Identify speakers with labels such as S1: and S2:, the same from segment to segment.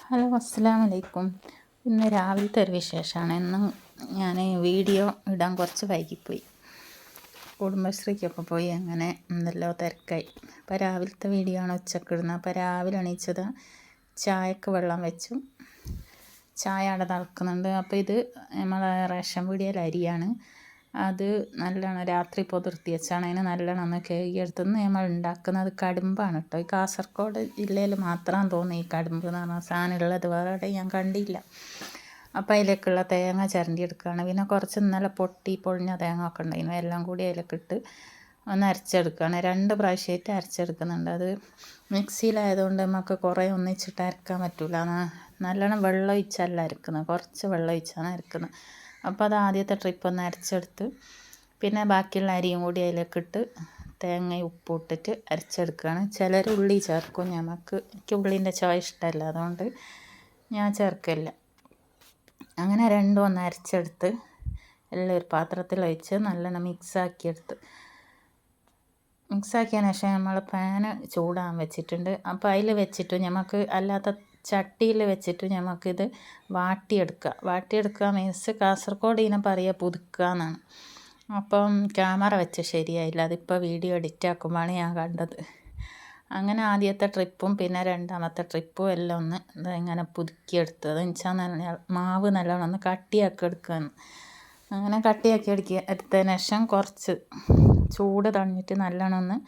S1: Hello, അസ്സലാമു അലൈക്കും. ഇന്ന് രാവിലത്തെ ഒരു വിശേഷമാണ്. ഇന്ന് ഞാൻ വീഡിയോ ഇടാൻ കുറച്ച് വൈകിപ്പോയി. കുടുംബശ്രീക്കൊക്കെ പോയി അങ്ങനെ എന്തെല്ലോ തിരക്കായി. അപ്പോൾ രാവിലത്തെ വീഡിയോ ആണ് ഉച്ചക്ക് ഇടുന്നത്. അപ്പോൾ രാവിലെ എണീച്ചത് ചായക്ക് വെള്ളം വെച്ചു. ചായ അവിടെ തിളക്കുന്നുണ്ട്. അപ്പോൾ ഇത് നമ്മളെ റേഷൻ പീടികയിലെ അരിയാണ്. അത് നല്ലോണം രാത്രി പൊതിർത്തി വെച്ചാണ്. അതിന് നല്ലോണം ഒന്ന് കഴുകിയെടുത്തുനിന്ന് നമ്മൾ ഉണ്ടാക്കുന്നത് കടുമ്പാണ് കേട്ടോ. ഈ കാസർഗോഡ് ജില്ലയിൽ മാത്രം തോന്നി ഈ കടുമ്പ് എന്ന് പറഞ്ഞ സാധനം ഉള്ളത്, വേറെ ഞാൻ കണ്ടില്ല. അപ്പോൾ അതിലേക്കുള്ള തേങ്ങ ചിരണ്ടി എടുക്കുകയാണ്. പിന്നെ കുറച്ച് ഇന്നലെ പൊളിഞ്ഞ തേങ്ങ ഒക്കെ ഉണ്ടായിരുന്നു, എല്ലാം കൂടി അതിലേക്കിട്ട് ഒന്ന് അരച്ചെടുക്കുകയാണ്. 2 പ്രാവശ്യമായിട്ട് അരച്ചെടുക്കുന്നുണ്ട്. അത് മിക്സിയിലായതുകൊണ്ട് നമുക്ക് കുറേ ഒന്നിച്ചിട്ട് അരക്കാൻ പറ്റില്ല. നല്ലോണം വെള്ളം ഒഴിച്ചല്ല അരക്കുന്നത്, കുറച്ച് വെള്ളം ഒഴിച്ചാണ് അരക്കുന്നത്. അപ്പോൾ അത് ആദ്യത്തെ ട്രിപ്പ് ഒന്ന് അരച്ചെടുത്ത് പിന്നെ ബാക്കിയുള്ള അരിയും കൂടി അതിലേക്കിട്ട് തേങ്ങയും ഉപ്പും ഇട്ടിട്ട് അരച്ചെടുക്കുകയാണ്. ചിലർ ഉള്ളി ചേർക്കും, എനിക്ക് ഉള്ളീൻ്റെ ചുവ ഇഷ്ടമല്ല, അതുകൊണ്ട് ഞാൻ ചേർക്കില്ല. അങ്ങനെ രണ്ടും ഒന്ന് അരച്ചെടുത്ത് എല്ലാം ഒരു പാത്രത്തിൽ ഒഴിച്ച് നല്ലോണം മിക്സാക്കിയെടുത്ത് മിക്സാക്കിയതിന് ശേഷം നമ്മൾ പാന് ചൂടാൻ വെച്ചിട്ടുണ്ട്. അപ്പോൾ അതിൽ വെച്ചിട്ട് നമുക്ക് അല്ലാത്ത ചട്ടിയിൽ വെച്ചിട്ട് നമുക്കിത് വാട്ടിയെടുക്കുക മീൻസ് കാസർഗോഡ് ഇതിനെ പറയുക പുതുക്കുക എന്നാണ്. അപ്പം ക്യാമറ വെച്ച് ശരിയായില്ല, അതിപ്പോൾ വീഡിയോ എഡിറ്റ് ആക്കുമ്പോഴാണ് ഞാൻ കണ്ടത്. അങ്ങനെ ആദ്യത്തെ ട്രിപ്പും പിന്നെ രണ്ടാമത്തെ ട്രിപ്പും എല്ലാം ഒന്ന് ഇങ്ങനെ പുതുക്കിയെടുത്തത് വെച്ചാൽ മാവ് നല്ലോണം ഒന്ന് കട്ടിയാക്കി എടുക്കുകയാണ്. അങ്ങനെ കട്ടിയാക്കി എടുത്തതിന് ശേഷം കുറച്ച് ചൂട് തണിഞ്ഞിട്ട് നല്ലോണം ഒന്ന്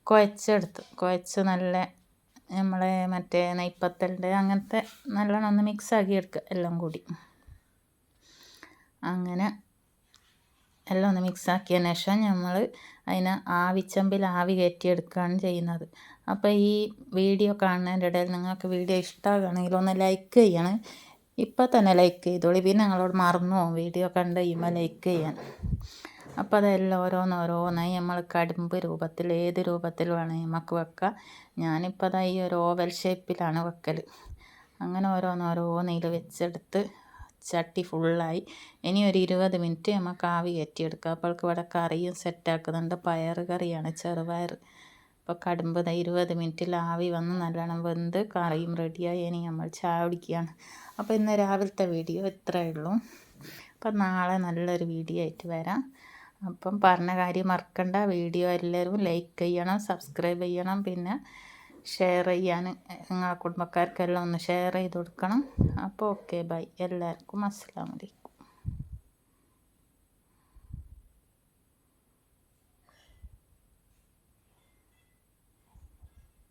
S1: കുഴച്ച് നല്ല നമ്മളെ മറ്റേ നെയ്പ്പത്തലിൻ്റെ അങ്ങനത്തെ നല്ലോണം ഒന്ന് മിക്സാക്കി എടുക്കുക എല്ലാം കൂടി. അങ്ങനെ എല്ലാം ഒന്ന് മിക്സാക്കിയതിന് ശേഷം നമ്മൾ അതിനെ ആവിച്ചമ്പിൽ ആവി കയറ്റിയെടുക്കുകയാണ് ചെയ്യുന്നത്. അപ്പോൾ ഈ വീഡിയോ കാണുന്നതിൻ്റെ ഇടയിൽ നിങ്ങൾക്ക് വീഡിയോ ഇഷ്ടമാകുകയാണെങ്കിൽ ഒന്ന് ലൈക്ക് ചെയ്യണം. ഇപ്പോൾ തന്നെ ലൈക്ക് ചെയ്തോളി, പിന്നെ ഞങ്ങളോട് മറന്നു പോകും വീഡിയോ കണ്ട് കഴിയുമ്പോൾ ലൈക്ക് ചെയ്യാൻ. അപ്പോൾ അതെല്ലാം ഓരോന്നായി നമ്മൾ കടുമ്പ് രൂപത്തിൽ ഏത് രൂപത്തിൽ വേണമെങ്കിൽ നമുക്ക് വെക്കാം. ഞാനിപ്പോൾ അതാ ഈ ഒരു ഓവൽ ഷേപ്പിലാണ് വെക്കൽ. അങ്ങനെ ഓരോന്നീൽ വെച്ചെടുത്ത് ചട്ടി ഫുള്ളായി. ഇനി ഒരു 20 മിനിറ്റ് നമുക്ക് ആവി കയറ്റിയെടുക്കാം. അപ്പോൾക്ക് ഇവിടെ കറിയും സെറ്റാക്കുന്നുണ്ട്, പയർ കറിയാണ്, ചെറുപയർ. അപ്പോൾ കടുമ്പ് 20 മിനിറ്റിൽ ആവി വന്ന് നല്ലോണം വെന്ത് കറിയും റെഡിയായി. ഇനി നമ്മൾ ചായ കുടിക്കുകയാണ്. അപ്പോൾ ഇന്ന് രാവിലത്തെ വീഡിയോ ഇത്രയേ ഉള്ളൂ. അപ്പം നാളെ നല്ലൊരു വീഡിയോ ആയിട്ട് വരാം. അപ്പം പറഞ്ഞ കാര്യം മറക്കണ്ട, വീഡിയോ എല്ലാവരും ലൈക്ക് ചെയ്യണം, സബ്സ്ക്രൈബ് ചെയ്യണം, പിന്നെ ഷെയർ ചെയ്യാൻ നിങ്ങളെ കുടുംബക്കാർക്കെല്ലാം ഒന്ന് ഷെയർ ചെയ്ത് കൊടുക്കണം. അപ്പോൾ ഓക്കെ, ബൈ. എല്ലാവർക്കും അസ്സലാമു അലൈക്കും.